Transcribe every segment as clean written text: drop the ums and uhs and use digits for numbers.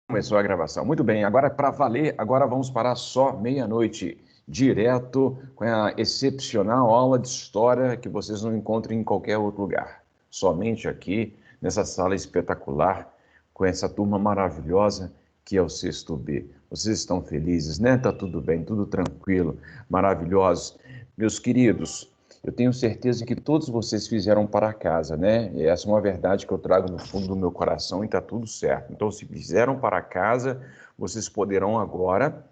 Começou a gravação. Muito bem, agora para valer, agora vamos parar só meia-noite, direto com a excepcional aula de história que vocês não encontram em qualquer outro lugar. Somente aqui, nessa sala espetacular, com essa turma maravilhosa que é o Sexto B. Vocês estão felizes, né? Tá tudo bem, tudo tranquilo, maravilhosos. Meus queridos, eu tenho certeza que todos vocês fizeram para casa, né? E essa é uma verdade que eu trago no fundo do meu coração e está tudo certo. Então, se fizeram para casa, vocês poderão agora,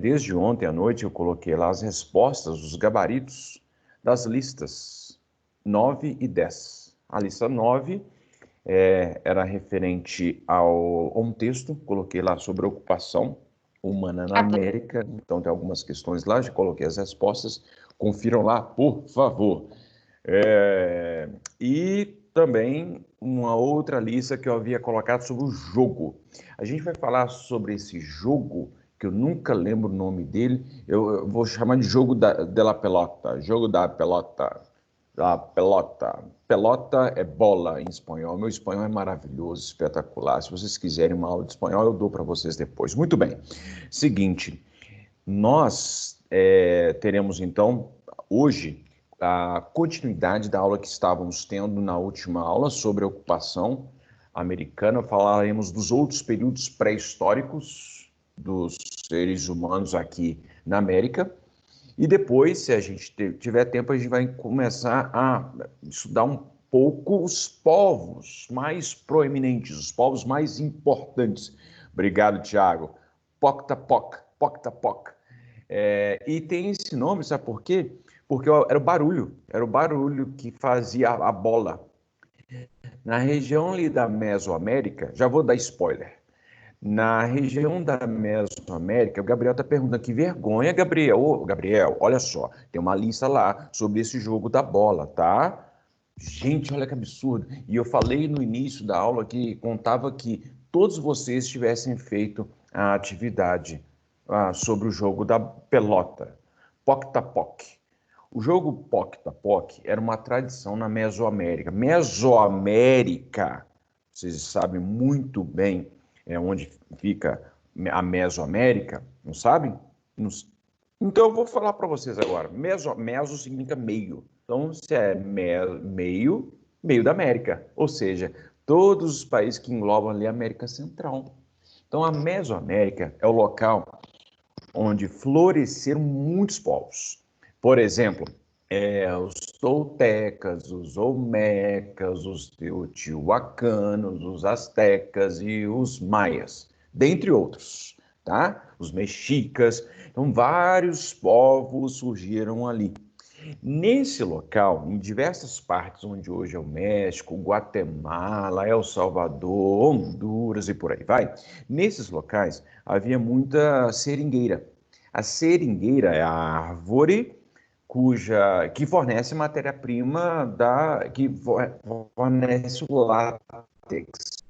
desde ontem à noite, eu coloquei lá as respostas, os gabaritos das listas 9 e 10. A lista 9 era referente a um texto, coloquei lá sobre ocupação humana na América, então tem algumas questões lá, já coloquei as respostas, confiram lá, por favor. E também uma outra lista que eu havia colocado sobre o jogo. A gente vai falar sobre esse jogo, que eu nunca lembro o nome dele, eu vou chamar de jogo de la pelota, jogo da pelota. A pelota. Pelota é bola em espanhol. Meu espanhol é maravilhoso, espetacular. Se vocês quiserem uma aula de espanhol, eu dou para vocês depois. Muito bem. Seguinte, nós teremos então hoje a continuidade da aula que estávamos tendo na última aula sobre a ocupação americana. Falaremos dos outros períodos pré-históricos dos seres humanos aqui na América. E depois, se a gente tiver tempo, a gente vai começar a estudar um pouco os povos mais proeminentes, os povos mais importantes. Obrigado, Tiago. Poctapoc, Poctapoc. E tem esse nome, sabe por quê? Porque era o barulho que fazia a bola. Na região ali da Mesoamérica, já vou dar spoiler, na região da Mesoamérica, o Gabriel está perguntando, que vergonha, Gabriel. Ô, Gabriel, olha só, tem uma lista lá sobre esse jogo da bola, tá? Gente, olha que absurdo. E eu falei no início da aula que contava que todos vocês tivessem feito a atividade sobre o jogo da pelota, Poc-Tapoc. O jogo Poc-Tapoc era uma tradição na Mesoamérica. Mesoamérica, vocês sabem muito bem onde fica a Mesoamérica, não sabem? Então eu vou falar para vocês agora. Meso significa meio. Então, se é meio, meio da América. Ou seja, todos os países que englobam ali a América Central. Então, a Mesoamérica é o local onde floresceram muitos povos. Por exemplo, os toltecas, os olmecas, os teotihuacanos, os astecas e os maias, dentre outros, tá? Os mexicas. Então, vários povos surgiram ali. Nesse local, em diversas partes, onde hoje é o México, Guatemala, El Salvador, Honduras e por aí vai, nesses locais havia muita seringueira. A seringueira é a árvore que fornece matéria-prima que fornece o látex.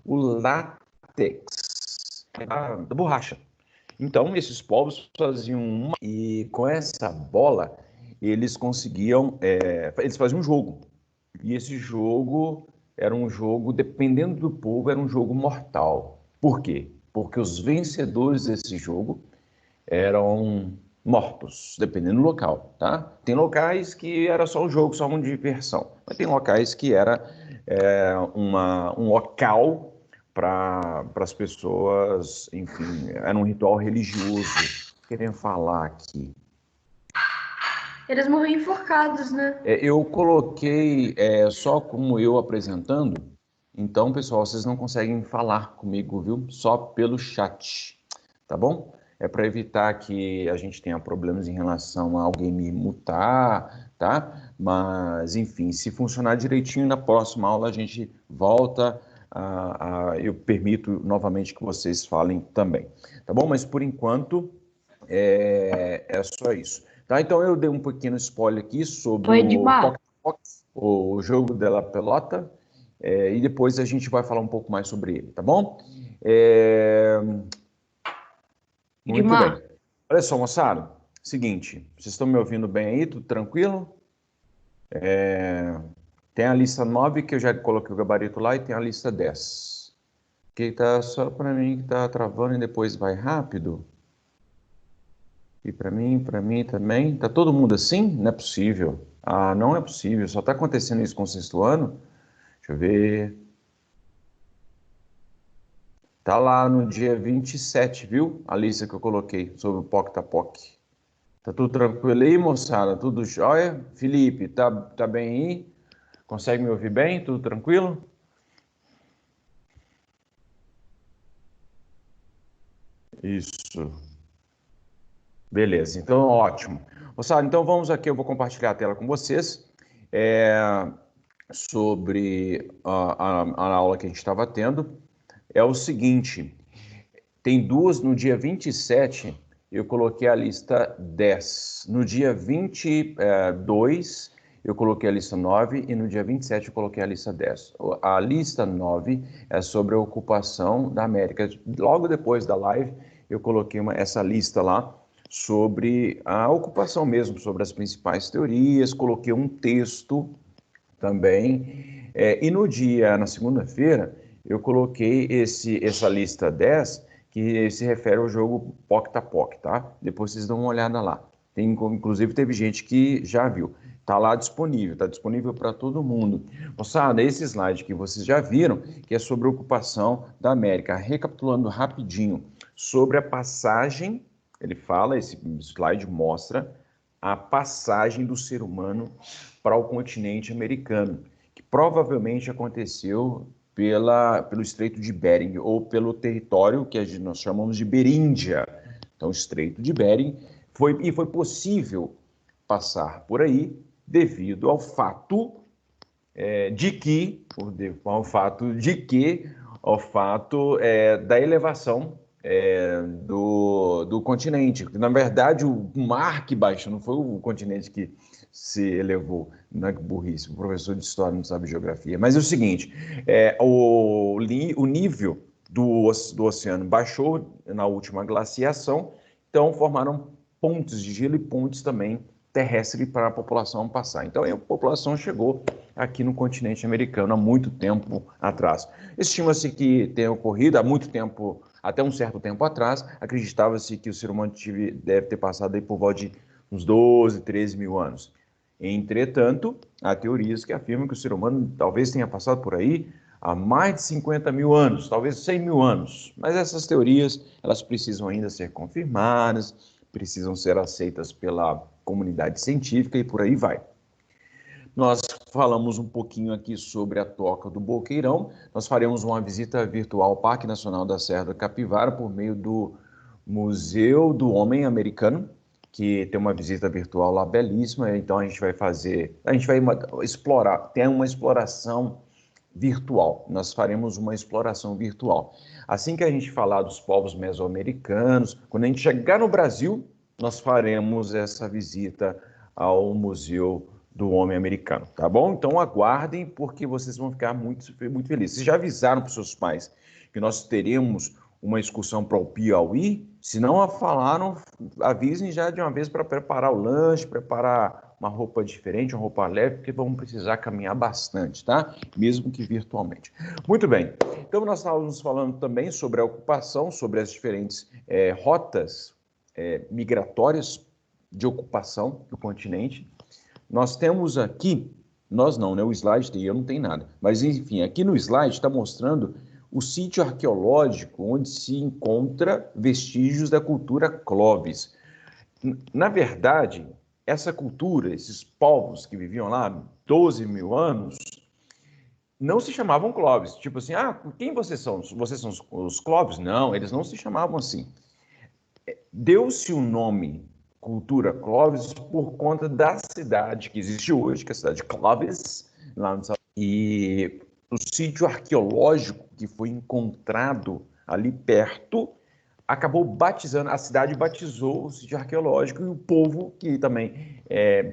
O látex da borracha. Então, esses povos faziam uma... E com essa bola, eles conseguiam... eles faziam um jogo. E esse jogo era um jogo, dependendo do povo, era um jogo mortal. Por quê? Porque os vencedores desse jogo eram mortos, dependendo do local, tá? Tem locais que era só um jogo, só uma diversão. Mas tem locais que era um local para as pessoas, enfim, era um ritual religioso. Querendo falar aqui. Eles morriam enforcados, né? Eu coloquei só como eu apresentando, então, pessoal, vocês não conseguem falar comigo, viu? Só pelo chat, tá bom? É para evitar que a gente tenha problemas em relação a alguém me mutar, tá? Mas, enfim, se funcionar direitinho, na próxima aula a gente volta, eu permito novamente que vocês falem também, tá bom? Mas, por enquanto, é só isso. Tá, então eu dei um pequeno spoiler aqui sobre Foi o demais. Pocket Fox, o jogo da pelota, e depois a gente vai falar um pouco mais sobre ele, tá bom? Muito Demais. bem. Olha só, moçada, seguinte, vocês estão me ouvindo bem aí? Tudo tranquilo? Tem a lista 9 que eu já coloquei o gabarito lá e tem a lista 10. Que tá só para mim que tá travando e depois vai rápido. E para mim também. Tá todo mundo assim? Não é possível. Ah, não é possível. Só tá acontecendo isso com o sexto ano? Deixa eu ver. Tá lá no dia 27, viu? A lista que eu coloquei sobre o POC tá POC. Tá tudo tranquilo aí, moçada? Tudo jóia? Felipe, tá bem aí? Consegue me ouvir bem? Tudo tranquilo? Isso. Beleza, então ótimo. Moçada, então vamos aqui, eu vou compartilhar a tela com vocês sobre a aula que a gente estava tendo. É o seguinte, tem duas, no dia 27 eu coloquei a lista 10, no dia 22 eu coloquei a lista 9 e no dia 27 eu coloquei a lista 10. A lista 9 é sobre a ocupação da América. Logo depois da live eu coloquei essa lista lá sobre a ocupação mesmo, sobre as principais teorias, coloquei um texto também. E no dia, na segunda-feira, eu coloquei essa lista 10 que se refere ao jogo Poc tá Poc, tá? Depois vocês dão uma olhada lá. Inclusive, teve gente que já viu. Está lá disponível, está disponível para todo mundo. Moçada, esse slide que vocês já viram, que é sobre a ocupação da América. Recapitulando rapidinho, sobre a passagem, ele fala, esse slide mostra a passagem do ser humano para o continente americano, que provavelmente aconteceu pelo Estreito de Bering, ou pelo território que nós chamamos de Beríndia. Então, o Estreito de Bering foi possível passar por aí devido ao fato da elevação do continente. Na verdade, o mar que baixou, não foi o continente que se elevou. Não é que burrice, o professor de história não sabe geografia. Mas é o seguinte, o nível do oceano baixou na última glaciação, então formaram pontes de gelo e pontes também terrestres para a população passar. Então a população chegou aqui no continente americano há muito tempo atrás. Estima-se que tenha ocorrido há muito tempo, até um certo tempo atrás, acreditava-se que o ser humano deve ter passado aí por volta de uns 12, 13 mil anos. Entretanto, há teorias que afirmam que o ser humano talvez tenha passado por aí há mais de 50 mil anos, talvez 100 mil anos. Mas essas teorias, elas precisam ainda ser confirmadas, precisam ser aceitas pela comunidade científica e por aí vai. Nós falamos um pouquinho aqui sobre a Toca do Boqueirão. Nós faremos uma visita virtual ao Parque Nacional da Serra da Capivara por meio do Museu do Homem Americano, que tem uma visita virtual lá belíssima. Então a gente vai explorar, tem uma exploração virtual. Nós faremos uma exploração virtual. Assim que a gente falar dos povos mesoamericanos, quando a gente chegar no Brasil, nós faremos essa visita ao Museu do Homem Americano, tá bom? Então aguardem, porque vocês vão ficar muito, muito felizes. Vocês já avisaram para os seus pais que nós teremos uma excursão para o Piauí? Se não a falaram, avisem já de uma vez para preparar o lanche, preparar uma roupa diferente, uma roupa leve, porque vamos precisar caminhar bastante, tá? Mesmo que virtualmente. Muito bem. Então nós estávamos falando também sobre a ocupação, sobre as diferentes rotas migratórias de ocupação do continente. Nós temos aqui, nós não, né? O slide tem, eu não tenho nada. Mas, enfim, aqui no slide está mostrando o sítio arqueológico onde se encontra vestígios da cultura Clovis. Na verdade, essa cultura, esses povos que viviam lá 12 mil anos, não se chamavam Clovis. Tipo assim, quem vocês são? Vocês são os Clovis? Não, eles não se chamavam assim. Deu-se o nome cultura Clovis por conta da cidade que existe hoje, que é a cidade de Clovis, lá no e o sítio arqueológico que foi encontrado ali perto acabou batizando, a cidade batizou o sítio arqueológico e o povo que também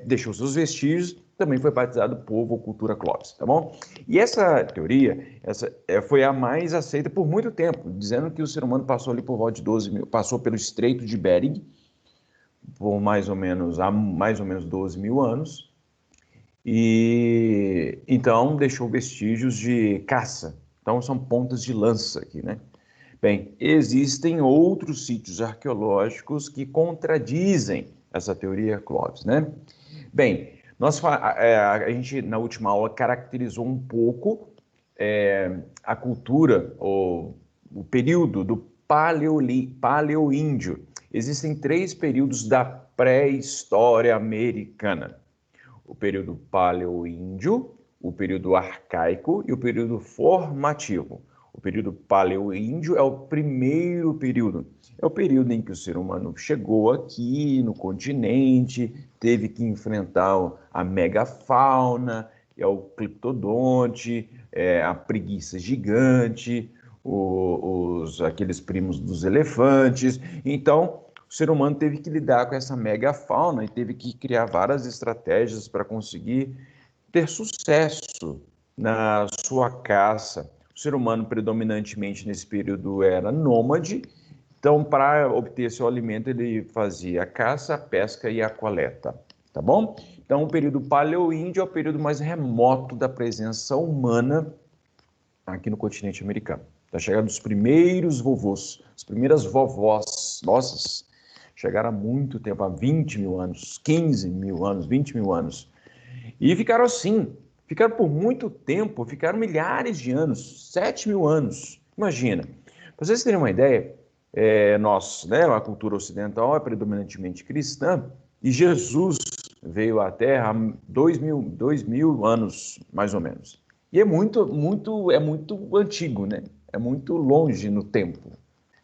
deixou seus vestígios também foi batizado povo ou cultura Clovis, tá bom? E essa teoria foi a mais aceita por muito tempo, dizendo que o ser humano passou ali por volta de 12 mil, passou pelo Estreito de Bering, por há mais ou menos 12 mil anos, e então deixou vestígios de caça Então, são pontas de lança aqui, né? Bem, existem outros sítios arqueológicos que contradizem essa teoria Clovis, né? Bem, a gente, na última aula, caracterizou um pouco a cultura, o período do Paleoíndio. Existem 3 períodos da pré-história americana. O período Paleoíndio, o período arcaico e o período formativo. O período Paleoíndio é o primeiro período. É o período em que o ser humano chegou aqui no continente, teve que enfrentar a megafauna, é o cliptodonte, a preguiça gigante, aqueles primos dos elefantes. Então, o ser humano teve que lidar com essa megafauna e teve que criar várias estratégias para conseguir ter sucesso na sua caça. O ser humano, predominantemente nesse período, era nômade, então, para obter seu alimento, ele fazia a caça, a pesca e a coleta, tá bom? Então, o período paleoíndio é o período mais remoto da presença humana aqui no continente americano. Da chegada dos primeiros vovôs, as primeiras vovós nossas, chegaram há muito tempo, há 20 mil anos, 15 mil anos, 20 mil anos. E ficaram assim, ficaram por muito tempo, ficaram milhares de anos, 7 mil anos. Imagina, para vocês terem uma ideia, nós, né, a cultura ocidental é predominantemente cristã, e Jesus veio à Terra há 2 mil anos, mais ou menos. E é muito antigo, né? É muito longe no tempo.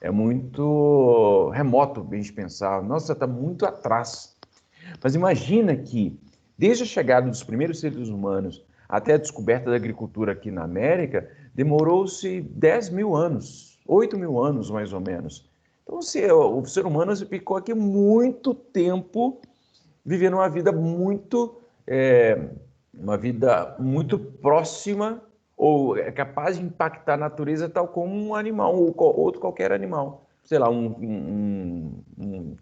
É muito remoto a gente pensar. Nossa, está muito atrás. Mas imagina que, desde a chegada dos primeiros seres humanos até a descoberta da agricultura aqui na América, demorou-se 10 mil anos, 8 mil anos mais ou menos. Então, o ser humano ficou aqui muito tempo vivendo uma vida muito próxima ou é capaz de impactar a natureza tal como um animal ou outro qualquer animal. Sei lá, um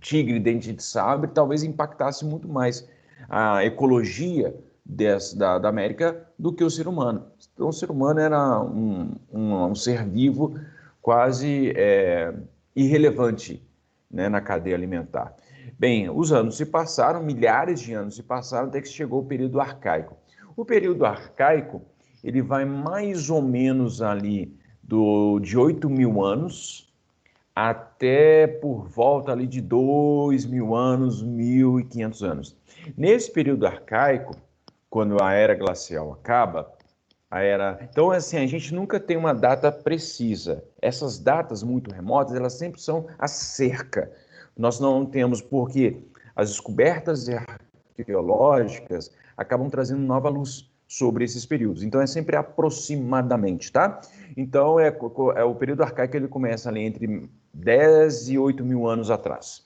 tigre dente de sabre talvez impactasse muito mais a ecologia da América do que o ser humano. Então, o ser humano era um ser vivo quase irrelevante, né, na cadeia alimentar. Bem, os anos se passaram, milhares de anos se passaram, até que chegou o período arcaico. O período arcaico, ele vai mais ou menos ali de 8 mil anos até por volta ali de 2 mil anos, 1.500 anos. Nesse período arcaico, quando a era glacial acaba, Então, assim, a gente nunca tem uma data precisa. Essas datas muito remotas, elas sempre são acerca. Nós não temos, porque as descobertas arqueológicas acabam trazendo nova luz sobre esses períodos. Então, é sempre aproximadamente, tá? Então, o período arcaico, ele começa ali entre 10 e 8 mil anos atrás.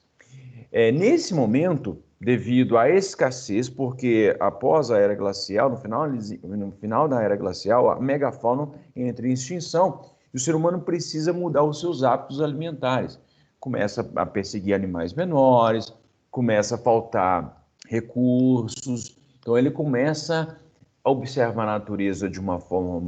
Nesse momento, devido à escassez, porque após a era glacial, no final da era glacial, a megafauna entra em extinção e o ser humano precisa mudar os seus hábitos alimentares. Começa a perseguir animais menores, começa a faltar recursos, então ele começa a observar a natureza de uma forma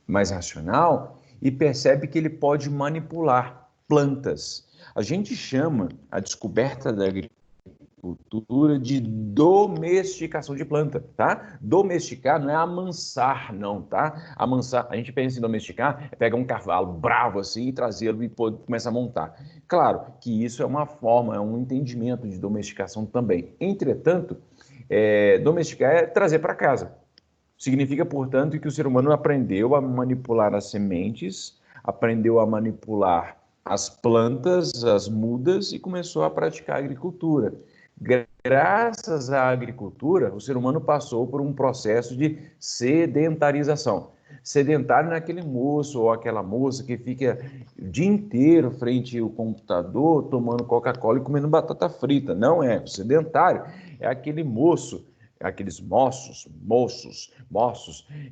mais racional e percebe que ele pode manipular plantas. A gente chama a descoberta da agricultura de domesticação de planta, tá? Domesticar não é amansar, não, tá? Amansar, a gente pensa em domesticar, é pegar um cavalo bravo assim e trazê-lo e começar a montar. Claro que isso é uma forma, é um entendimento de domesticação também. Entretanto, domesticar é trazer para casa. Significa, portanto, que o ser humano aprendeu a manipular as sementes, aprendeu a manipular as plantas, as mudas e começou a praticar a agricultura. Graças à agricultura, o ser humano passou por um processo de sedentarização. Sedentário não é aquele moço ou aquela moça que fica o dia inteiro frente ao computador, tomando Coca-Cola e comendo batata frita. Não é. O sedentário é aquele moço, aqueles moços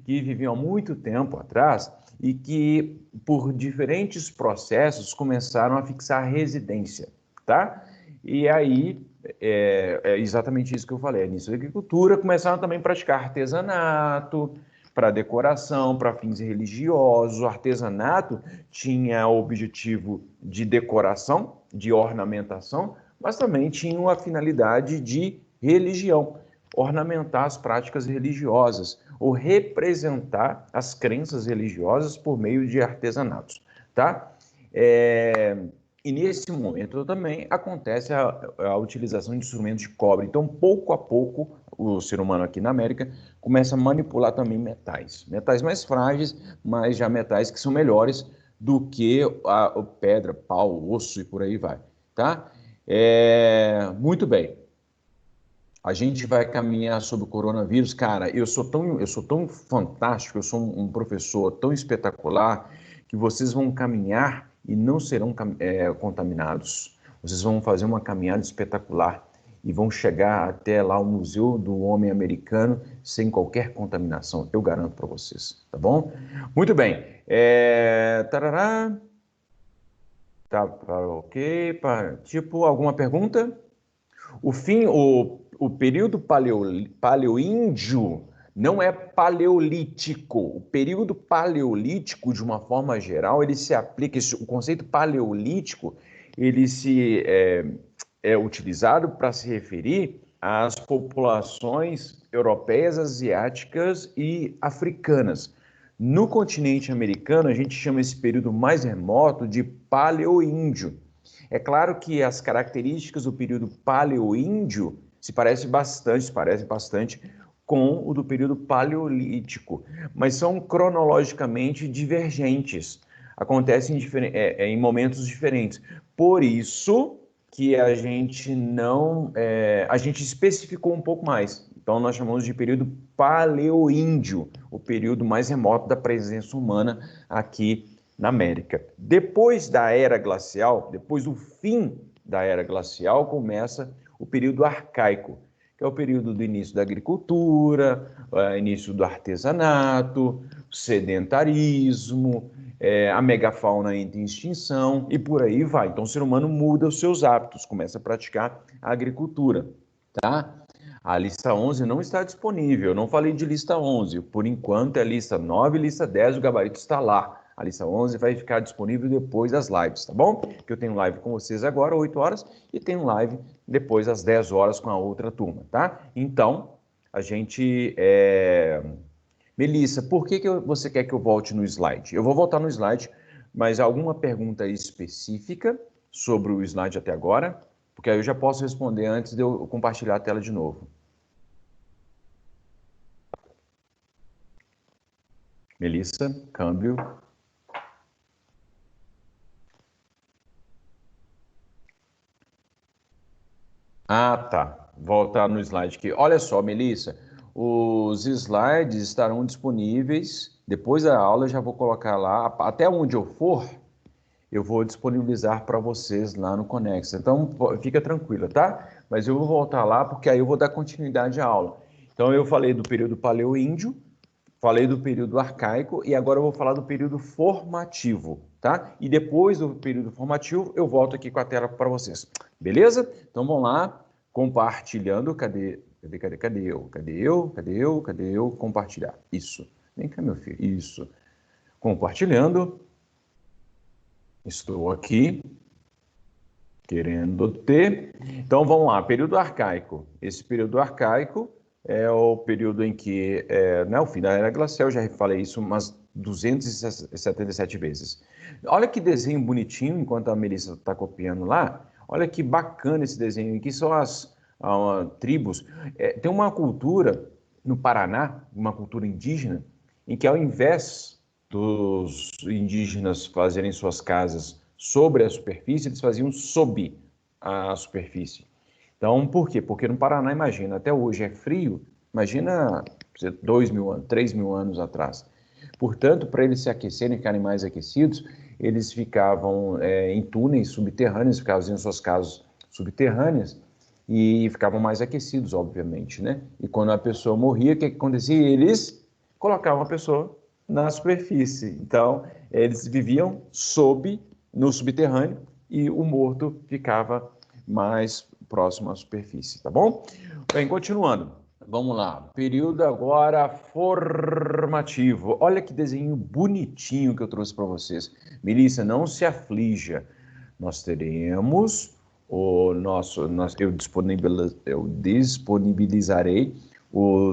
que viviam há muito tempo atrás e que, por diferentes processos, começaram a fixar residência, tá? E aí, é exatamente isso que eu falei, início da agricultura, começaram também a praticar artesanato, para decoração, para fins religiosos. O artesanato tinha o objetivo de decoração, de ornamentação, mas também tinha a finalidade de religião, ornamentar as práticas religiosas ou representar as crenças religiosas por meio de artesanatos, tá? E nesse momento também acontece a utilização de instrumentos de cobre. Então, pouco a pouco, o ser humano aqui na América começa a manipular também metais. Metais mais frágeis, mas já metais que são melhores do que a pedra, pau, osso e por aí vai, tá? Muito bem. A gente vai caminhar sobre o coronavírus. Cara, eu sou tão fantástico, eu sou um professor tão espetacular que vocês vão caminhar e não serão contaminados. Vocês vão fazer uma caminhada espetacular e vão chegar até lá o Museu do Homem Americano sem qualquer contaminação. Eu garanto para vocês, tá bom? Muito bem. Tarará. Tá ok. Tipo, alguma pergunta? O período paleoíndio não é paleolítico. O período paleolítico, de uma forma geral, ele se aplica, o conceito paleolítico, ele é utilizado para se referir às populações europeias, asiáticas e africanas. No continente americano, a gente chama esse período mais remoto de paleoíndio. É claro que as características do período paleoíndio se parecem bastante com o do período paleolítico, mas são cronologicamente divergentes, acontecem em momentos diferentes. Por isso que a gente especificou um pouco mais. Então, nós chamamos de período paleoíndio, o período mais remoto da presença humana aqui na América. Depois da era glacial, depois do fim da era glacial, começa o período arcaico, que é o período do início da agricultura, início do artesanato, sedentarismo, a megafauna entra em extinção e por aí vai. Então o ser humano muda os seus hábitos, começa a praticar a agricultura, tá? A lista 11 não está disponível, eu não falei de lista 11, por enquanto é lista 9 e lista 10, o gabarito está lá. A lista 11 vai ficar disponível depois das lives, tá bom? Que eu tenho live com vocês agora, 8 horas, e tenho live depois às 10 horas com a outra turma, tá? Então, a gente... Melissa, por que você quer que eu volte no slide? Eu vou voltar no slide, mas alguma pergunta específica sobre o slide até agora? Porque aí eu já posso responder antes de eu compartilhar a tela de novo. Melissa, câmbio. Ah, tá. Voltar no slide aqui. Olha só, Melissa, os slides estarão disponíveis. Depois da aula, eu já vou colocar lá. Até onde eu for, eu vou disponibilizar para vocês lá no Conexa. Então, fica tranquila, tá? Mas eu vou voltar lá, porque aí eu vou dar continuidade à aula. Então, eu falei do período paleoíndio, falei do período arcaico e agora eu vou falar do período formativo, tá? E depois do período formativo, eu volto aqui com a tela para vocês. Beleza? Então, vamos lá. Compartilhando. Cadê eu? Compartilhar. Isso. Vem cá, meu filho. Isso. Compartilhando. Estou aqui. Querendo ter. Então, vamos lá. Período arcaico. Esse período arcaico é o período em que, não é o fim da era glacial, já falei isso umas 277 vezes. Olha que desenho bonitinho, enquanto a Melissa está copiando lá. Olha que bacana esse desenho aqui, são as tribos. Tem uma cultura no Paraná, uma cultura indígena, em que ao invés dos indígenas fazerem suas casas sobre a superfície, eles faziam sob a superfície. Então, por quê? Porque no Paraná, imagina, até hoje é frio, imagina 2.000 anos, 3.000 anos atrás. Portanto, para eles se aquecerem, ficarem mais aquecidos, eles ficavam em túneis subterrâneos, ficavam em suas casas subterrâneas e ficavam mais aquecidos, obviamente, né? E quando a pessoa morria, o que acontecia? Eles colocavam a pessoa na superfície. Então, eles viviam no subterrâneo e o morto ficava mais próximo à superfície, tá bom? Bem, continuando. Vamos lá, período agora formativo. Olha que desenho bonitinho que eu trouxe para vocês. Melissa, não se aflija. Nós teremos eu disponibilizarei o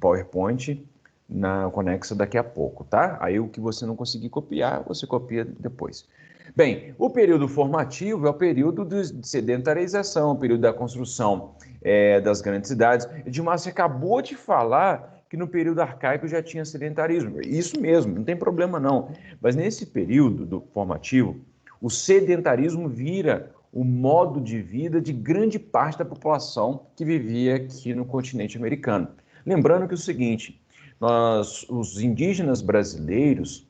PowerPoint na Conexa daqui a pouco, tá? Aí o que você não conseguir copiar, você copia depois. Bem, o período formativo é o período de sedentarização, o período da construção das grandes cidades. Edmar, você acabou de falar que no período arcaico já tinha sedentarismo. Isso mesmo, não tem problema não. Mas nesse período formativo, o sedentarismo vira o modo de vida de grande parte da população que vivia aqui no continente americano. Lembrando que é o seguinte, os indígenas brasileiros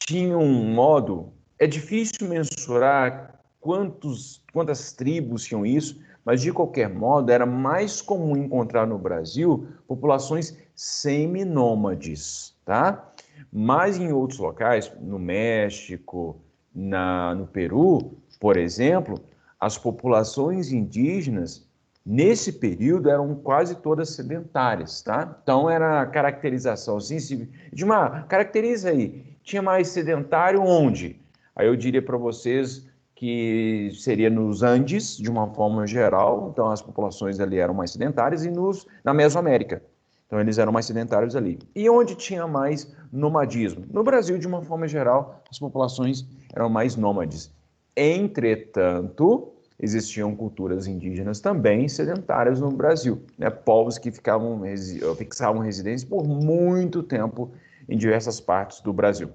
tinham um modo. É difícil mensurar quantas tribos tinham isso, mas de qualquer modo era mais comum encontrar no Brasil populações seminômades, tá? Mas em outros locais, no México, no Peru, por exemplo, as populações indígenas nesse período eram quase todas sedentárias, tá? Então era a caracterização assim, caracteriza aí, tinha mais sedentário onde? Aí eu diria para vocês que seria nos Andes, de uma forma geral, então as populações ali eram mais sedentárias, e na Mesoamérica, então eles eram mais sedentários ali. E onde tinha mais nomadismo? No Brasil, de uma forma geral, as populações eram mais nômades. Entretanto, existiam culturas indígenas também sedentárias no Brasil, né? Povos que fixavam residência por muito tempo em diversas partes do Brasil.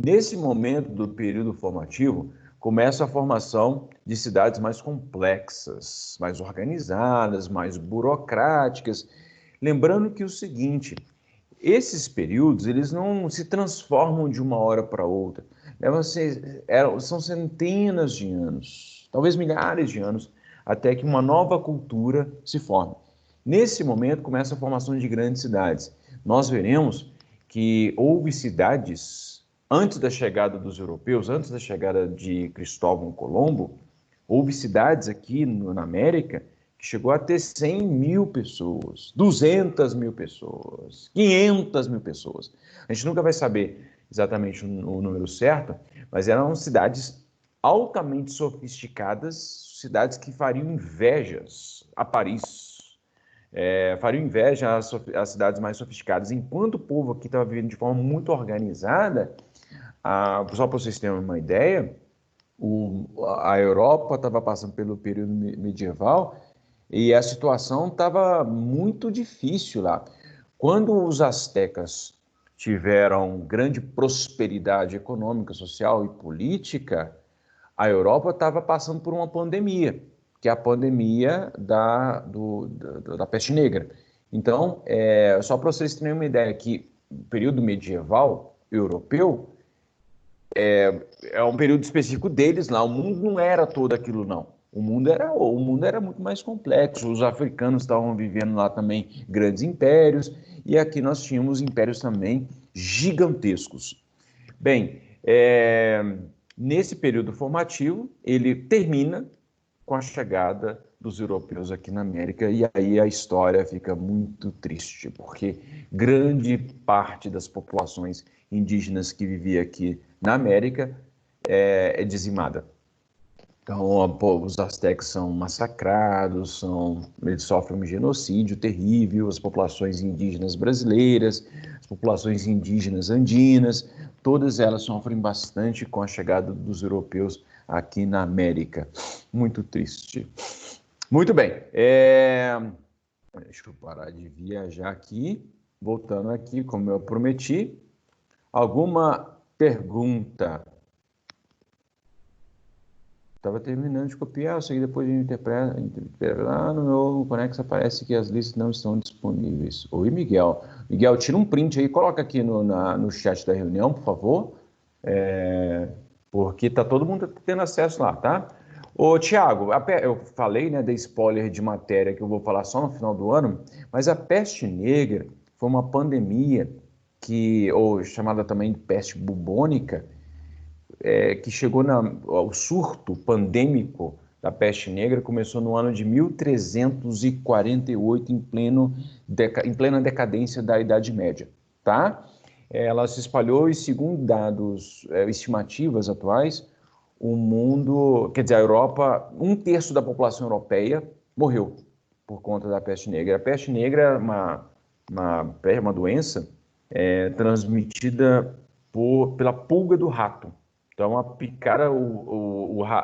Nesse momento do período formativo, começa a formação de cidades mais complexas, mais organizadas, mais burocráticas. Lembrando que o seguinte, esses períodos, eles não se transformam de uma hora para outra. São centenas de anos, talvez milhares de anos, até que uma nova cultura se forme. Nesse momento, começa a formação de grandes cidades. Nós veremos que houve cidades, antes da chegada dos europeus, antes da chegada de Cristóvão Colombo, houve cidades aqui na América que chegou a ter 100 mil pessoas, 200 mil pessoas, 500 mil pessoas. A gente nunca vai saber exatamente o número certo, mas eram cidades altamente sofisticadas, cidades que fariam invejas a Paris, fariam inveja às cidades mais sofisticadas. Enquanto o povo aqui estava vivendo de forma muito organizada, só para vocês terem uma ideia, a Europa estava passando pelo período medieval e a situação estava muito difícil lá. Quando os astecas tiveram grande prosperidade econômica, social e política, a Europa estava passando por uma pandemia, que é a pandemia da peste negra. Então, só para vocês terem uma ideia, que o período medieval europeu é um período específico deles lá. O mundo não era todo aquilo, não. O mundo era muito mais complexo. Os africanos estavam vivendo lá também grandes impérios, e aqui nós tínhamos impérios também gigantescos. Bem, nesse período formativo, ele termina com a chegada dos europeus aqui na América, e aí a história fica muito triste, porque grande parte das populações indígenas que vivia aqui na América é dizimada. Então, os astecas são massacrados, eles sofrem um genocídio terrível, as populações indígenas brasileiras, as populações indígenas andinas, todas elas sofrem bastante com a chegada dos europeus aqui na América. Muito triste. Muito bem. Deixa eu parar de viajar aqui. Voltando aqui, como eu prometi. Alguma pergunta? Estava terminando de copiar, eu sei que depois a gente interpreta. Lá no meu Conex aparece que as listas não estão disponíveis. Oi, Miguel. Miguel, tira um print aí, coloca aqui no chat da reunião, por favor. Porque tá todo mundo tendo acesso lá, tá? Ô, Tiago, eu falei, né, da spoiler de matéria que eu vou falar só no final do ano, mas a peste negra foi uma pandemia ou chamada também de peste bubônica, que chegou ao surto pandêmico, da peste negra começou no ano de 1348, em plena decadência da Idade Média, tá? Ela se espalhou e, segundo dados, estimativas atuais, o mundo, quer dizer, a Europa, 1/3 da população europeia morreu por conta da peste negra. A peste negra é uma doença transmitida pela pulga do rato. Então, a picada,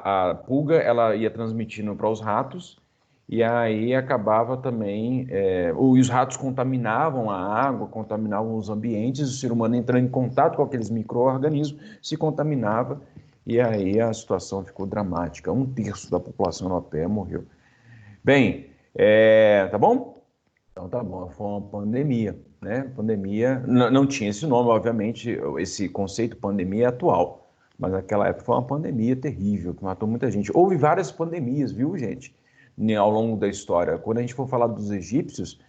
a pulga, ela ia transmitindo para os ratos, e aí acabava também, os ratos contaminavam a água, contaminavam os ambientes, o ser humano entrando em contato com aqueles micro-organismos, se contaminava, e aí a situação ficou dramática. 1/3 da população europeia morreu. Bem, tá bom? Então tá bom, foi uma pandemia, né? Pandemia, não tinha esse nome, obviamente, esse conceito pandemia é atual, mas naquela época foi uma pandemia terrível, que matou muita gente. Houve várias pandemias, viu, gente, ao longo da história. Quando a gente for falar dos egípcios,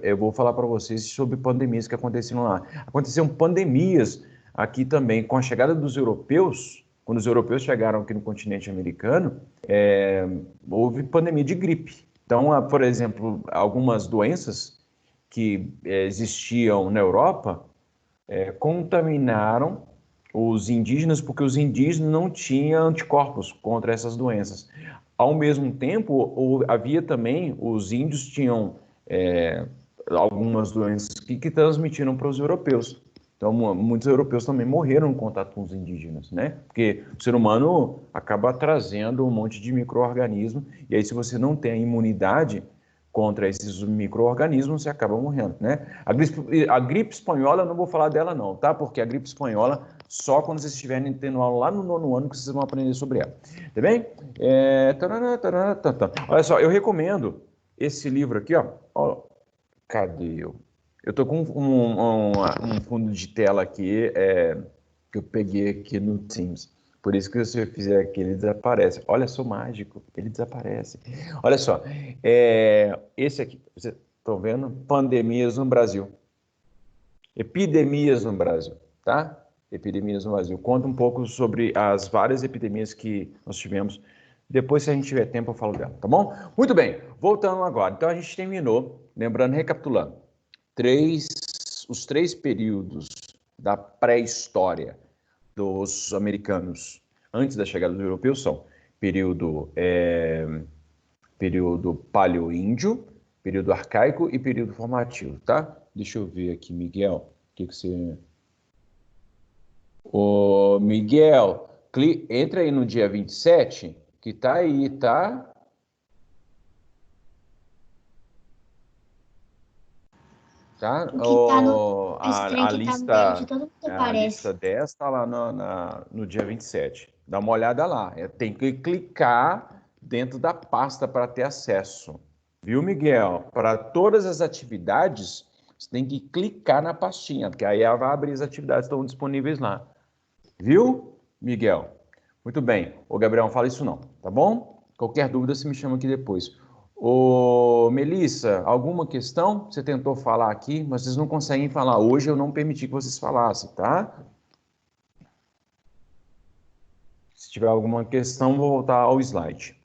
eu vou falar para vocês sobre pandemias que aconteceram lá. Aconteceram pandemias aqui também, com a chegada dos europeus. Quando os europeus chegaram aqui no continente americano, houve pandemia de gripe. Então, por exemplo, algumas doenças que existiam na Europa contaminaram os indígenas, porque os indígenas não tinham anticorpos contra essas doenças. Ao mesmo tempo, havia também, os índios tinham algumas doenças que transmitiram para os europeus. Então, muitos europeus também morreram em contato com os indígenas, né? Porque o ser humano acaba trazendo um monte de micro-organismos, e aí se você não tem a imunidade contra esses micro-organismos, você acaba morrendo, né? A gripe espanhola, eu não vou falar dela não, tá? Porque a gripe espanhola, só quando vocês estiverem tendo aula lá no 9º ano que vocês vão aprender sobre ela, tá bem? Olha só, eu recomendo esse livro aqui, ó. Cadê eu? Eu estou com um fundo de tela aqui que eu peguei aqui no Teams. Por isso que se eu fizer aqui, ele desaparece. Olha, sou mágico, ele desaparece. Olha só, esse aqui, vocês estão vendo? Pandemias no Brasil. Epidemias no Brasil, tá? Epidemias no Brasil. Conta um pouco sobre as várias epidemias que nós tivemos. Depois, se a gente tiver tempo, eu falo dela, tá bom? Muito bem, voltando agora. Então, a gente terminou, lembrando, recapitulando, os 3 períodos da pré-história dos americanos antes da chegada dos europeus são período paleoíndio, período arcaico e período formativo, tá? Deixa eu ver aqui, Miguel, o que você... Ô, Miguel, entra aí no dia 27, que tá aí, tá? Tá? Que tá no A que tá no lista, de todo mundo a aparece. lista 10 está lá no dia 27. Dá uma olhada lá. Tem que clicar dentro da pasta para ter acesso. Viu, Miguel? Para todas as atividades, você tem que clicar na pastinha, porque aí ela vai abrir as atividades que estão disponíveis lá. Viu, Miguel? Muito bem. Ô, Gabriel, não fala isso não, tá bom? Qualquer dúvida, você me chama aqui depois. Ô, Melissa, alguma questão? Você tentou falar aqui, mas vocês não conseguem falar. Hoje eu não permiti que vocês falassem, tá? Se tiver alguma questão, vou voltar ao slide.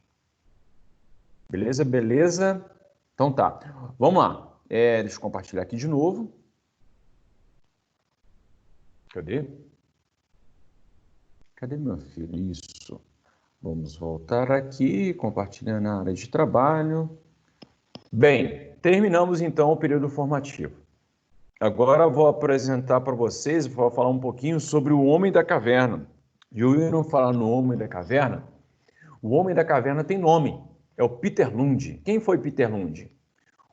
Beleza? Beleza? Então tá. Vamos lá. Deixa eu compartilhar aqui de novo. Cadê? Cadê meu filho? Isso. Vamos voltar aqui, compartilhando na área de trabalho. Bem, terminamos então o período formativo. Agora vou apresentar para vocês, vou falar um pouquinho sobre o Homem da Caverna. E eu ia não falar no Homem da Caverna. O Homem da Caverna tem nome, é o Peter Lund. Quem foi Peter Lund?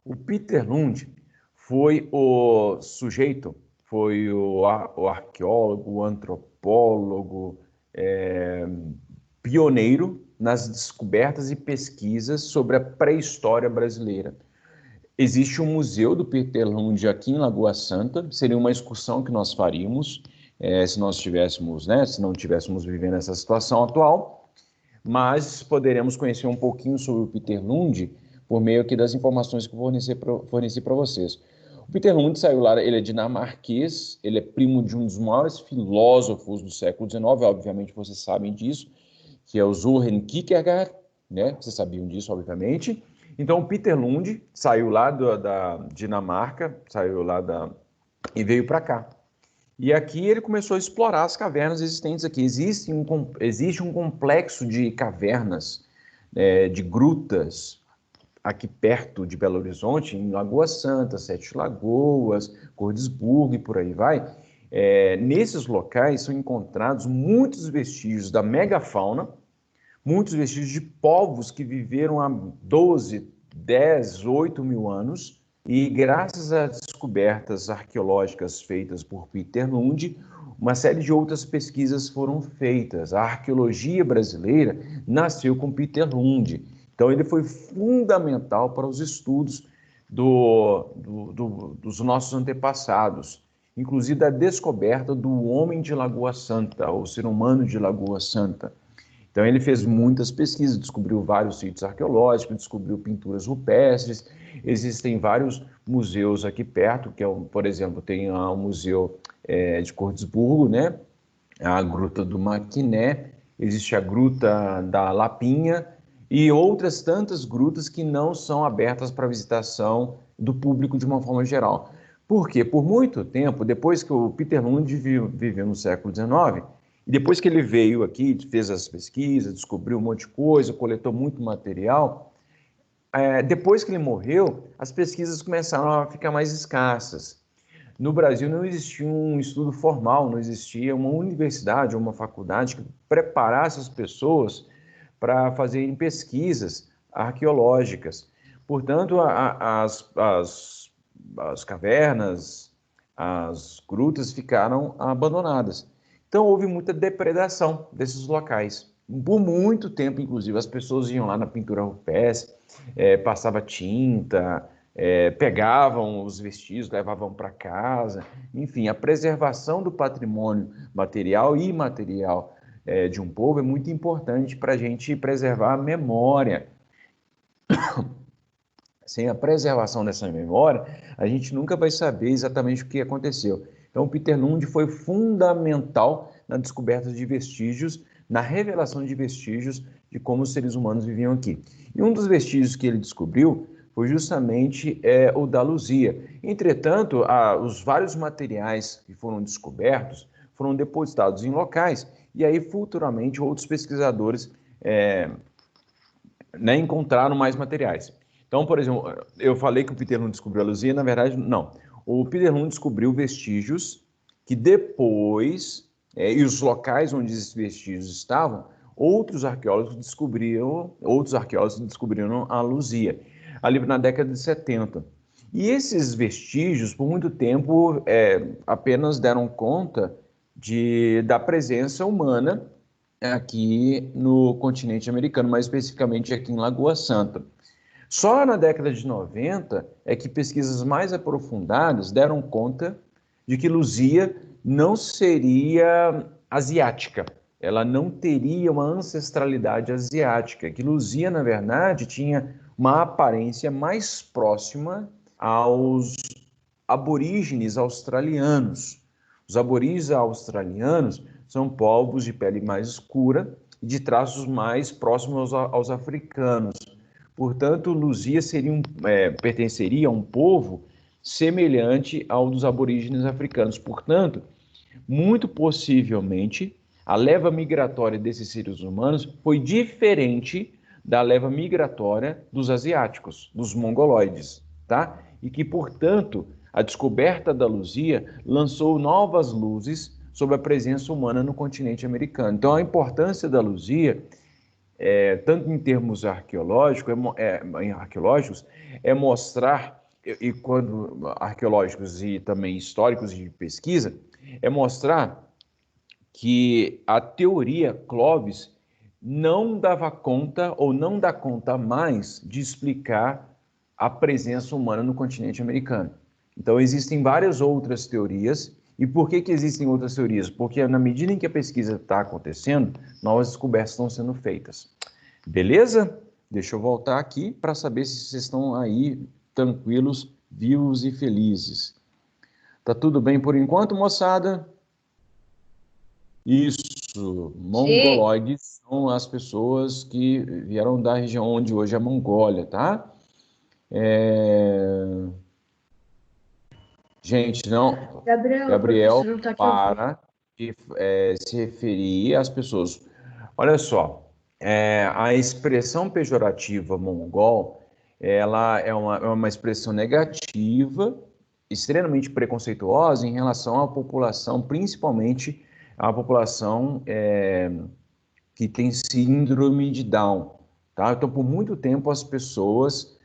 O Peter Lund foi o sujeito, foi o arqueólogo, o antropólogo, pioneiro nas descobertas e pesquisas sobre a pré-história brasileira. Existe um museu do Peter Lund aqui em Lagoa Santa, seria uma excursão que nós faríamos, se nós tivéssemos, né, se não tivéssemos vivendo essa situação atual, mas poderemos conhecer um pouquinho sobre o Peter Lund por meio aqui das informações que eu forneci para vocês. O Peter Lund saiu lá, ele é dinamarquês, ele é primo de um dos maiores filósofos do século XIX, obviamente vocês sabem disso, que é o Søren Kierkegaard, né? Vocês sabiam disso, obviamente. Então, o Peter Lund saiu lá da Dinamarca, e veio para cá. E aqui ele começou a explorar as cavernas existentes aqui. Existe um complexo de cavernas, de grutas, aqui perto de Belo Horizonte, em Lagoa Santa, Sete Lagoas, Cordisburgo e por aí vai. Nesses locais são encontrados muitos vestígios da megafauna, muitos vestígios de povos que viveram há 12, 10, 8 mil anos, e graças às descobertas arqueológicas feitas por Peter Lund, uma série de outras pesquisas foram feitas. A arqueologia brasileira nasceu com Peter Lund. Então, ele foi fundamental para os estudos dos nossos antepassados, inclusive da descoberta do homem de Lagoa Santa, o ser humano de Lagoa Santa. Então, ele fez muitas pesquisas, descobriu vários sítios arqueológicos, descobriu pinturas rupestres. Existem vários museus aqui perto, por exemplo, tem o Museu de Cordisburgo, né? A Gruta do Maquiné, existe a Gruta da Lapinha e outras tantas grutas que não são abertas para visitação do público de uma forma geral. Por quê? Por muito tempo, depois que o Peter Lund viveu no século XIX, e depois que ele veio aqui, fez as pesquisas, descobriu um monte de coisa, coletou muito material, depois que ele morreu, as pesquisas começaram a ficar mais escassas. No Brasil não existia um estudo formal, não existia uma universidade ou uma faculdade que preparasse as pessoas para fazerem pesquisas arqueológicas. Portanto, as cavernas, as grutas ficaram abandonadas. Então, houve muita depredação desses locais. Por muito tempo, inclusive, as pessoas iam lá na pintura rupestre, passava tinta, pegavam os vestígios, levavam para casa. Enfim, a preservação do patrimônio material e imaterial de um povo é muito importante para a gente preservar a memória. Sem a preservação dessa memória, a gente nunca vai saber exatamente o que aconteceu. Então, Peter Lund foi fundamental na descoberta de vestígios, na revelação de vestígios de como os seres humanos viviam aqui. E um dos vestígios que ele descobriu foi justamente o da Luzia. Entretanto, os vários materiais que foram descobertos foram depositados em locais e aí futuramente outros pesquisadores encontraram mais materiais. Então, por exemplo, eu falei que o Peter Lund descobriu a Luzia, na verdade, não. O Peter Lund descobriu vestígios que depois, e os locais onde esses vestígios estavam, outros arqueólogos descobriram a Luzia, ali na década de 70. E esses vestígios, por muito tempo, apenas deram conta da presença humana aqui no continente americano, mais especificamente aqui em Lagoa Santa. Só na década de 90 é que pesquisas mais aprofundadas deram conta de que Luzia não seria asiática, ela não teria uma ancestralidade asiática, que Luzia, na verdade, tinha uma aparência mais próxima aos aborígenes australianos. Os aborígenes australianos são povos de pele mais escura e de traços mais próximos aos africanos. Portanto, Luzia pertenceria a um povo semelhante ao dos aborígenes africanos. Portanto, muito possivelmente, a leva migratória desses seres humanos foi diferente da leva migratória dos asiáticos, dos mongoloides, tá? E que, portanto, a descoberta da Luzia lançou novas luzes sobre a presença humana no continente americano. Então, a importância da Luzia, tanto em termos arqueológicos, é mostrar, e quando arqueológicos e também históricos de pesquisa, é mostrar que a teoria Clovis não dava conta ou não dá conta mais de explicar a presença humana no continente americano. Então, existem várias outras teorias. E por que existem outras teorias? Porque na medida em que a pesquisa está acontecendo, novas descobertas estão sendo feitas. Beleza? Deixa eu voltar aqui para saber se vocês estão aí tranquilos, vivos e felizes. Tá tudo bem por enquanto, moçada? Isso, Sim. mongoloides são as pessoas que vieram da região onde hoje é a Mongólia, tá? É, Gente, não, Gabriel, o Gabriel, professor não tá aqui ouvindo. para de se referir às pessoas. Olha só, a expressão pejorativa mongol, ela é uma expressão negativa, extremamente preconceituosa em relação à população, principalmente a população que tem síndrome de Down, tá? Então, por muito tempo, as pessoas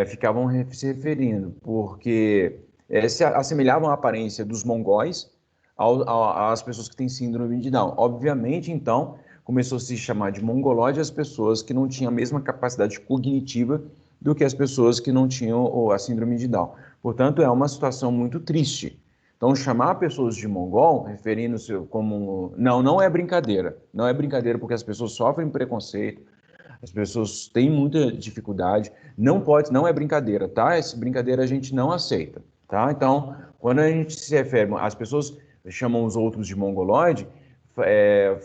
ficavam se referindo, porque se assemelhavam à aparência dos mongóis às pessoas que têm síndrome de Down. Obviamente, então, começou a se chamar de mongolóide as pessoas que não tinham a mesma capacidade cognitiva do que as pessoas que não tinham a síndrome de Down. Portanto, é uma situação muito triste. Então, chamar pessoas de mongol, referindo-se como... Não, não é brincadeira. Não é brincadeira porque as pessoas sofrem preconceito, as pessoas têm muita dificuldade. Não pode, não é brincadeira, tá? Essa brincadeira a gente não aceita, tá? Então, quando a gente se refere, as pessoas chamam os outros de mongoloide é,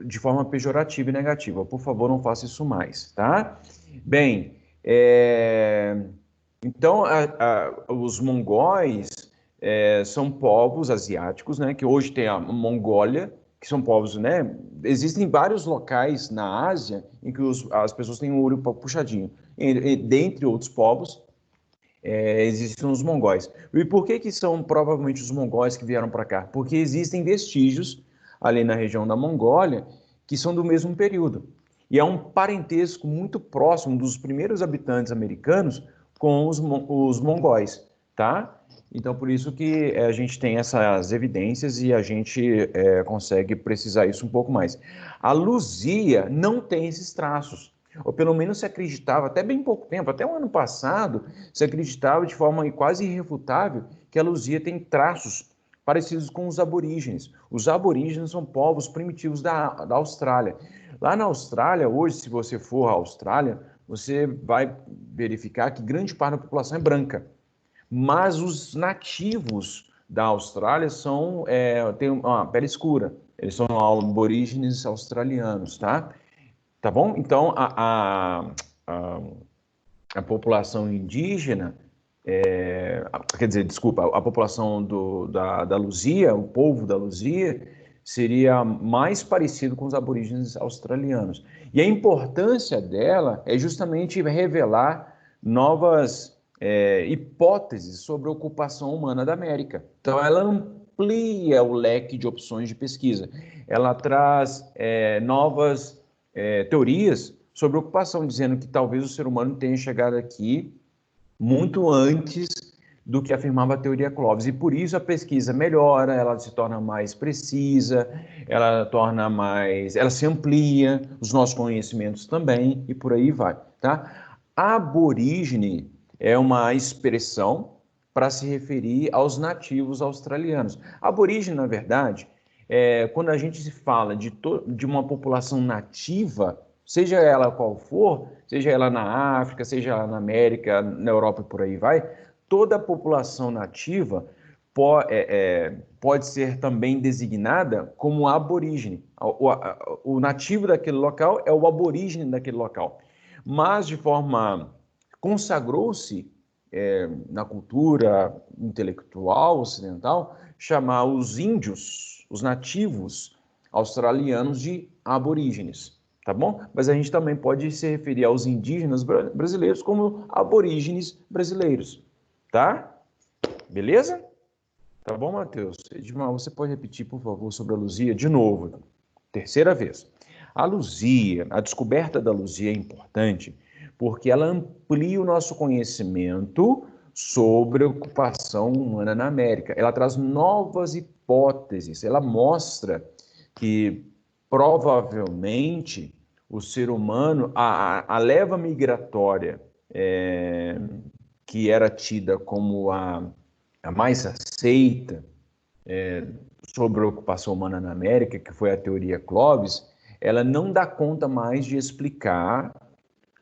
de forma pejorativa e negativa. Por favor, não faça isso mais, tá? Bem, então os mongóis são povos asiáticos, né? Que hoje tem a Mongólia, que são povos, né? Existem vários locais na Ásia em que as pessoas têm o olho puxadinho. Dentre outros povos, existem os mongóis. E por que que são provavelmente os mongóis que vieram para cá? Porque existem vestígios ali na região da Mongólia que são do mesmo período. E há um parentesco muito próximo dos primeiros habitantes americanos com os mongóis, tá? Então, por isso que a gente tem essas evidências e a gente consegue precisar isso um pouco mais. A Luzia não tem esses traços, ou pelo menos se acreditava, até bem pouco tempo, até o ano passado, se acreditava de forma quase irrefutável que a Luzia tem traços parecidos com os aborígenes. Os aborígenes são povos primitivos da Austrália. Lá na Austrália, hoje, se você for à Austrália, você vai verificar que grande parte da população é branca. Mas os nativos da Austrália têm uma pele escura. Eles são aborígenes australianos, tá? Tá bom? Então, a população indígena, quer dizer, desculpa, a população da Luzia, o povo da Luzia, seria mais parecido com os aborígenes australianos. E a importância dela é justamente revelar novas hipóteses sobre a ocupação humana da América. Então, ela amplia o leque de opções de pesquisa. Ela traz novas teorias sobre ocupação, dizendo que talvez o ser humano tenha chegado aqui muito antes do que afirmava a teoria Clovis. E por isso a pesquisa melhora, ela se torna mais precisa, ela se amplia, os nossos conhecimentos também, e por aí vai, tá? Aborígene é uma expressão para se referir aos nativos australianos. Aborígene, na verdade, quando a gente se fala de uma população nativa, seja ela qual for, seja ela na África, seja ela na América, na Europa e por aí vai, toda a população nativa pode ser também designada como aborígene. O nativo daquele local é o aborígene daquele local. Mas, de forma, consagrou-se na cultura intelectual ocidental, chamar os índios, os nativos australianos de aborígenes, tá bom? Mas a gente também pode se referir aos indígenas brasileiros como aborígenes brasileiros, tá? Beleza? Tá bom, Matheus? Edmar, você pode repetir, por favor, sobre a Luzia de novo, terceira vez. A Luzia, a descoberta da Luzia é importante porque ela amplia o nosso conhecimento sobre a ocupação humana na América. Ela traz novas hipóteses, ela mostra que provavelmente o ser humano, a leva migratória que era tida como a mais aceita sobre a ocupação humana na América, que foi a teoria Clovis, ela não dá conta mais de explicar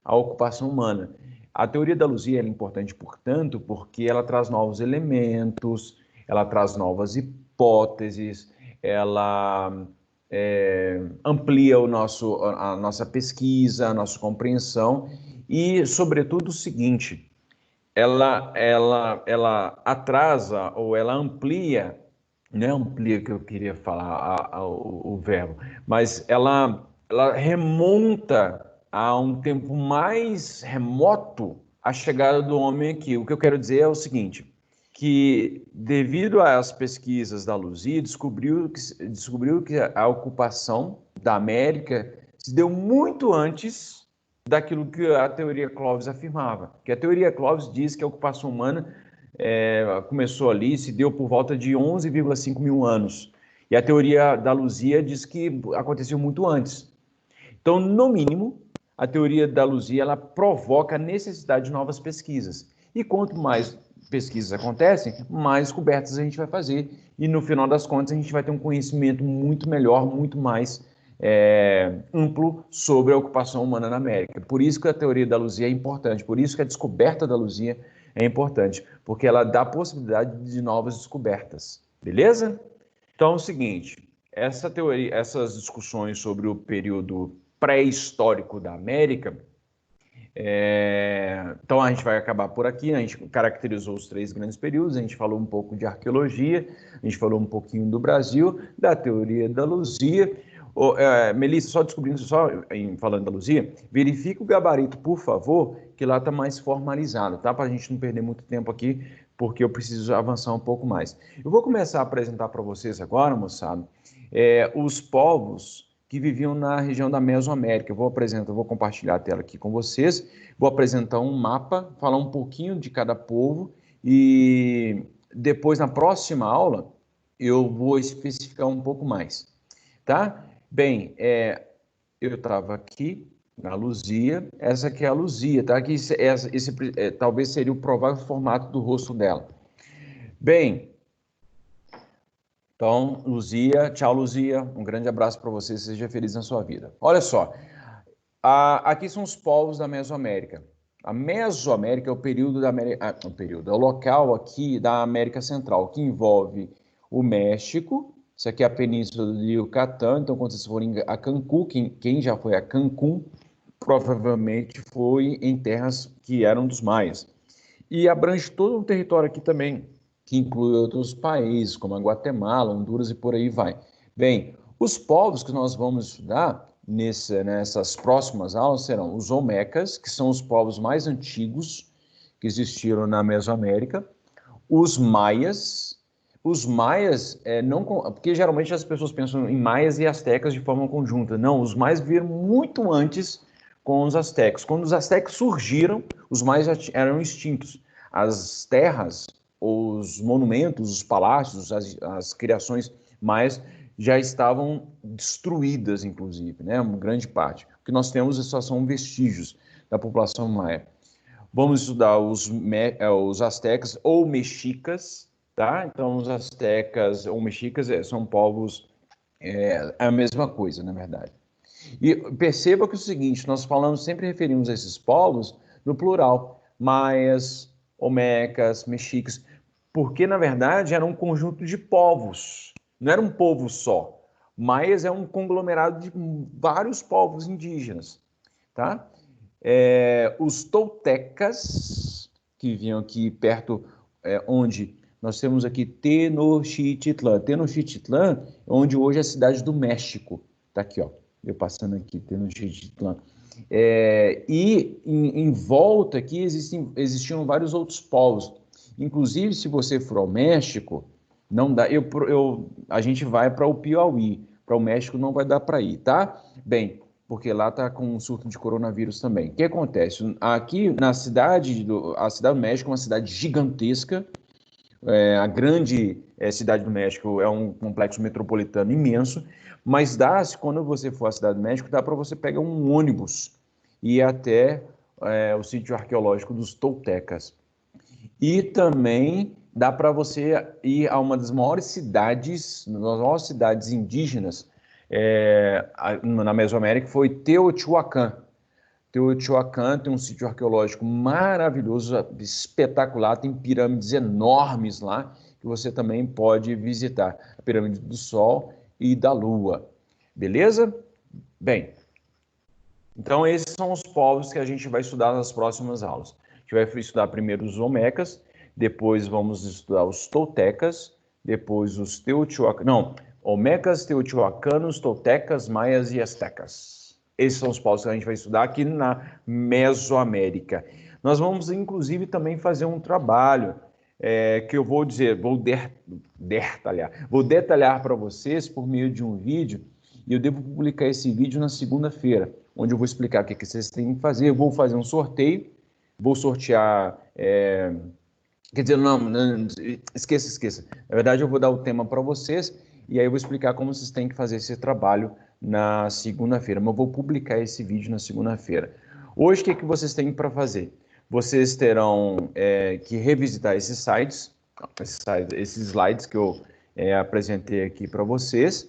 a ocupação humana. A teoria da Luzia é importante, portanto, porque ela traz novos elementos, ela traz novas hipóteses, ela amplia a nossa pesquisa, a nossa compreensão e, sobretudo, o seguinte, ela atrasa ou ela amplia, não é amplia que eu queria falar o verbo, mas ela remonta a um tempo mais remoto a chegada do homem aqui. O que eu quero dizer é o seguinte, que devido às pesquisas da Luzia, descobriu que a ocupação da América se deu muito antes daquilo que a teoria Clovis afirmava. Que a teoria Clovis diz que a ocupação humana começou ali, se deu por volta de 11,5 mil anos. E a teoria da Luzia diz que aconteceu muito antes. Então, no mínimo, a teoria da Luzia ela provoca a necessidade de novas pesquisas. E quanto mais pesquisas acontecem, mais descobertas a gente vai fazer. E no final das contas, a gente vai ter um conhecimento muito melhor, muito mais amplo sobre a ocupação humana na América. Por isso que a teoria da Luzia é importante, por isso que a descoberta da Luzia é importante, porque ela dá possibilidade de novas descobertas. Beleza? Então é o seguinte, essas discussões sobre o período pré-histórico da América, então a gente vai acabar por aqui, né? A gente caracterizou os 3 grandes períodos, a gente falou um pouco de arqueologia, a gente falou um pouquinho do Brasil, da teoria da Luzia. Melissa, falando da Luzia, verifique o gabarito, por favor, que lá está mais formalizado, tá? Para a gente não perder muito tempo aqui, porque eu preciso avançar um pouco mais. Eu vou começar a apresentar para vocês agora, moçada, os povos que viviam na região da Mesoamérica. Eu vou compartilhar a tela aqui com vocês, vou apresentar um mapa, falar um pouquinho de cada povo e depois, na próxima aula, eu vou especificar um pouco mais, tá? Bem, eu estava aqui na Luzia, essa aqui é a Luzia, tá? Aqui, talvez seria o provável formato do rosto dela. Bem, então, Luzia, tchau, Luzia, um grande abraço para você, seja feliz na sua vida. Olha só, aqui são os povos da Mesoamérica. A Mesoamérica é o período da América, é o local aqui da América Central, que envolve o México. Isso aqui é a península do Yucatán, então quando vocês forem a Cancún, quem já foi a Cancún, provavelmente foi em terras que eram dos maias. E abrange todo um território aqui também, que inclui outros países, como a Guatemala, Honduras e por aí vai. Bem, os povos que nós vamos estudar nessas próximas aulas serão os Olmecas, que são os povos mais antigos que existiram na Mesoamérica, os Maias, porque geralmente as pessoas pensam em maias e astecas de forma conjunta. Não, os maias vieram muito antes com os astecas. Quando os astecas surgiram, os maias já eram extintos. As terras, os monumentos, os palácios, as criações maias já estavam destruídas, inclusive, né? Uma grande parte. O que nós temos só são vestígios da população maia. Vamos estudar os astecas ou mexicas, tá? Então, os astecas ou mexicas são povos, é a mesma coisa, na verdade. E perceba que é o seguinte, nós sempre referimos a esses povos no plural, maias, olmecas, mexicas, porque, na verdade, era um conjunto de povos, não era um povo só. Maias é um conglomerado de vários povos indígenas, tá? Os toltecas, que vinham aqui perto, onde nós temos aqui Tenochtitlan. Tenochtitlan, onde hoje é a cidade do México. Tá aqui, ó. Eu passando aqui, Tenochtitlan. E em volta aqui existiam vários outros povos. Inclusive, se você for ao México, não dá. A gente vai para o Piauí. Para o México não vai dar para ir, tá? Bem, porque lá está com um surto de coronavírus também. O que acontece? Aqui na a cidade do México é uma cidade gigantesca. A grande cidade do México é um complexo metropolitano imenso, mas quando você for à cidade do México, dá para você pegar um ônibus e ir até o sítio arqueológico dos toltecas. E também dá para você ir a uma das maiores cidades indígenas na Mesoamérica, foi Teotihuacan. Teotihuacan tem um sítio arqueológico maravilhoso, espetacular, tem pirâmides enormes lá, que você também pode visitar, a Pirâmide do Sol e da Lua. Beleza? Bem, então esses são os povos que a gente vai estudar nas próximas aulas. A gente vai estudar primeiro os Olmecas, depois vamos estudar os Toltecas, depois os Olmecas, Teotihuacanos, Toltecas, Maias e Astecas. Esses são os povos que a gente vai estudar aqui na Mesoamérica. Nós vamos, inclusive, também fazer um trabalho que eu vou detalhar para vocês por meio de um vídeo, e eu devo publicar esse vídeo na segunda-feira, onde eu vou explicar o que vocês têm que fazer. Eu vou fazer um sorteio, vou sortear... Quer dizer, não, esqueça. Na verdade, eu vou dar o tema para vocês e aí eu vou explicar como vocês têm que fazer esse trabalho na segunda-feira. Mas eu vou publicar esse vídeo na segunda-feira. Hoje, o que vocês têm para fazer? Vocês terão que revisitar esses slides que eu apresentei aqui para vocês.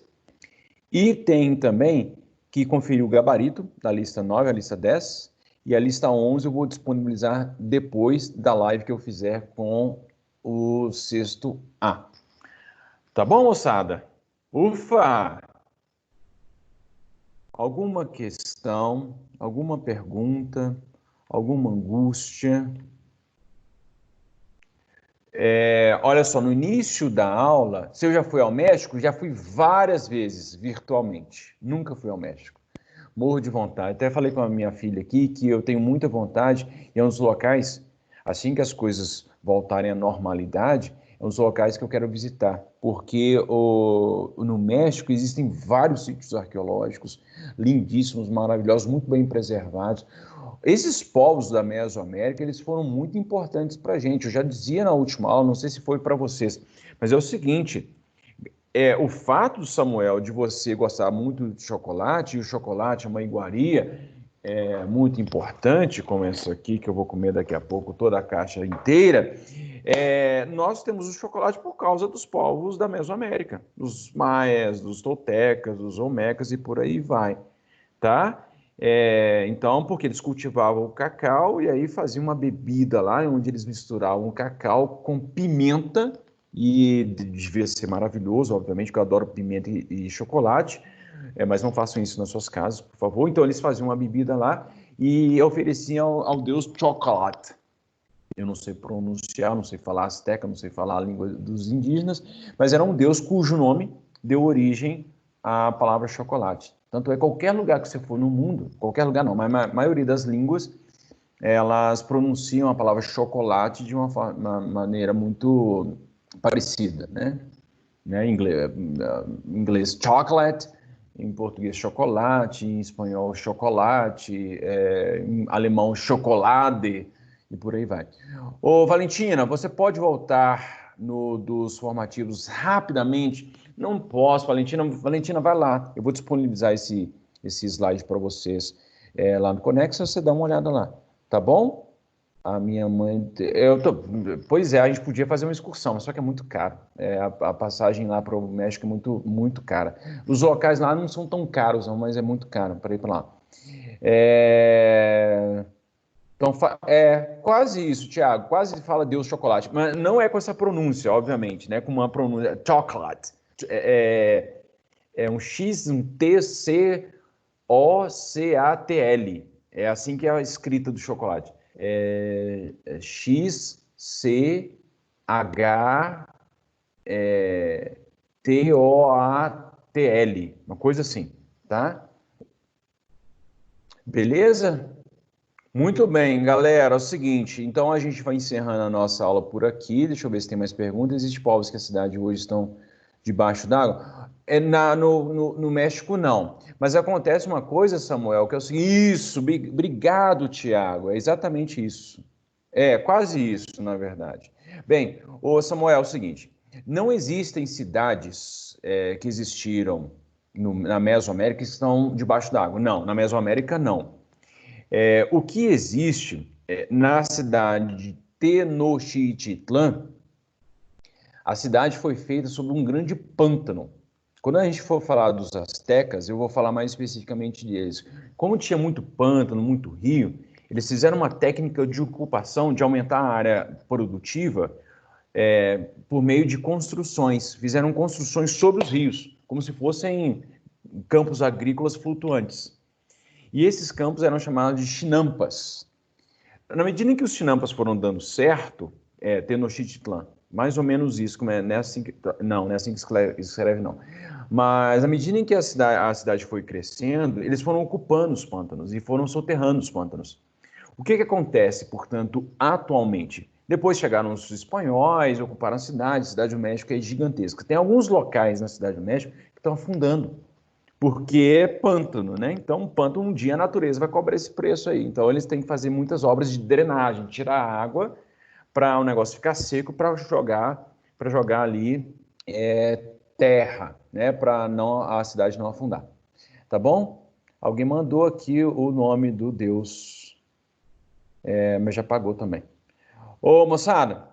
E tem também que conferir o gabarito da lista 9, a lista 10, e a lista 11 eu vou disponibilizar depois da live que eu fizer com o sexto A. Tá bom, moçada? Ufa! Alguma questão, alguma pergunta, alguma angústia? Olha só, no início da aula, se eu já fui ao México, já fui várias vezes virtualmente. Nunca fui ao México. Morro de vontade. Até falei com a minha filha aqui que eu tenho muita vontade e é um dos locais, assim que as coisas voltarem à normalidade, é um dos locais que eu quero visitar, porque no México existem vários sítios arqueológicos lindíssimos, maravilhosos, muito bem preservados. Esses povos da Mesoamérica, eles foram muito importantes para a gente. Eu já dizia na última aula, não sei se foi para vocês, mas é o seguinte... o fato, Samuel, de você gostar muito de chocolate, e o chocolate é uma iguaria muito importante, como essa aqui, que eu vou comer daqui a pouco, toda a caixa inteira, nós temos o chocolate por causa dos povos da Mesoamérica, dos maias, dos toltecas, dos olmecas e por aí vai, tá? Então, porque eles cultivavam o cacau e aí faziam uma bebida lá, onde eles misturavam o cacau com pimenta, e devia ser maravilhoso, obviamente, que eu adoro pimenta e chocolate, mas não façam isso nas suas casas, por favor. Então, eles faziam uma bebida lá e ofereciam ao deus chocolate. Eu não sei pronunciar, não sei falar asteca, não sei falar a língua dos indígenas, mas era um deus cujo nome deu origem à palavra chocolate. Tanto é, qualquer lugar que você for no mundo, qualquer lugar não, mas a maioria das línguas, elas pronunciam a palavra chocolate de uma maneira muito parecida, né? Em inglês chocolate, em português chocolate, em espanhol chocolate, em alemão chocolade e por aí vai. Ô Valentina, você pode voltar dos formativos rapidamente? Não posso, Valentina. Valentina, vai lá. Eu vou disponibilizar esse slide para vocês lá no Conexa, você dá uma olhada lá, tá bom? A minha mãe... Pois é, a gente podia fazer uma excursão, mas só que é muito caro. A passagem lá para o México é muito, muito cara. Os locais lá não são tão caros, não, mas é muito caro para ir para lá. Então, quase isso, Thiago. Quase fala Deus chocolate. Mas não é com essa pronúncia, obviamente, né? Com uma pronúncia... Chocolate. É um X, um T, C, O, C, A, T, L. É assim que é a escrita do chocolate. X, C, H, T, O, A, T, L. Uma coisa assim, tá? Beleza? Muito bem, galera. É o seguinte, então a gente vai encerrando a nossa aula por aqui. Deixa eu ver se tem mais perguntas. Existem povos que a cidade hoje estão debaixo d'água? No México, não. Mas acontece uma coisa, Samuel, que é o seguinte... Isso, obrigado, Tiago. É exatamente isso. Quase isso, na verdade. Bem, Samuel, é o seguinte. Não existem cidades que existiram na Mesoamérica que estão debaixo d'água. Não, na Mesoamérica, não. O que existe na cidade de Tenochtitlan, a cidade foi feita sobre um grande pântano. Quando a gente for falar dos astecas, eu vou falar mais especificamente deles. Como tinha muito pântano, muito rio, eles fizeram uma técnica de ocupação, de aumentar a área produtiva, por meio de construções. Fizeram construções sobre os rios, como se fossem campos agrícolas flutuantes. E esses campos eram chamados de chinampas. Na medida em que os chinampas foram dando certo, Tenochtitlan, mais ou menos isso, como não é assim que escreve, não. Mas à medida em que a cidade foi crescendo, eles foram ocupando os pântanos e foram soterrando os pântanos. O que acontece, portanto, atualmente? Depois chegaram os espanhóis, ocuparam a Cidade do México é gigantesca. Tem alguns locais na Cidade do México que estão afundando, porque é pântano, né? Então, pântano, um dia a natureza vai cobrar esse preço aí. Então, eles têm que fazer muitas obras de drenagem, tirar a água para o negócio ficar seco, para jogar ali terra, né? Para a cidade não afundar. Tá bom? Alguém mandou aqui o nome do Deus, mas já pagou também. Ô, moçada,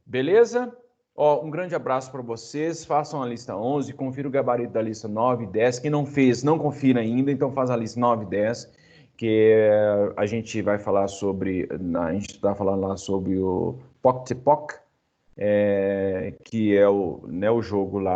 beleza? Ó, um grande abraço para vocês, façam a lista 11, confira o gabarito da lista 9 e 10. Quem não fez, não confira ainda, então faz a lista 9 e 10, que a gente vai falar sobre, a gente está falando lá sobre o Poc-Te-Poc, que é o jogo lá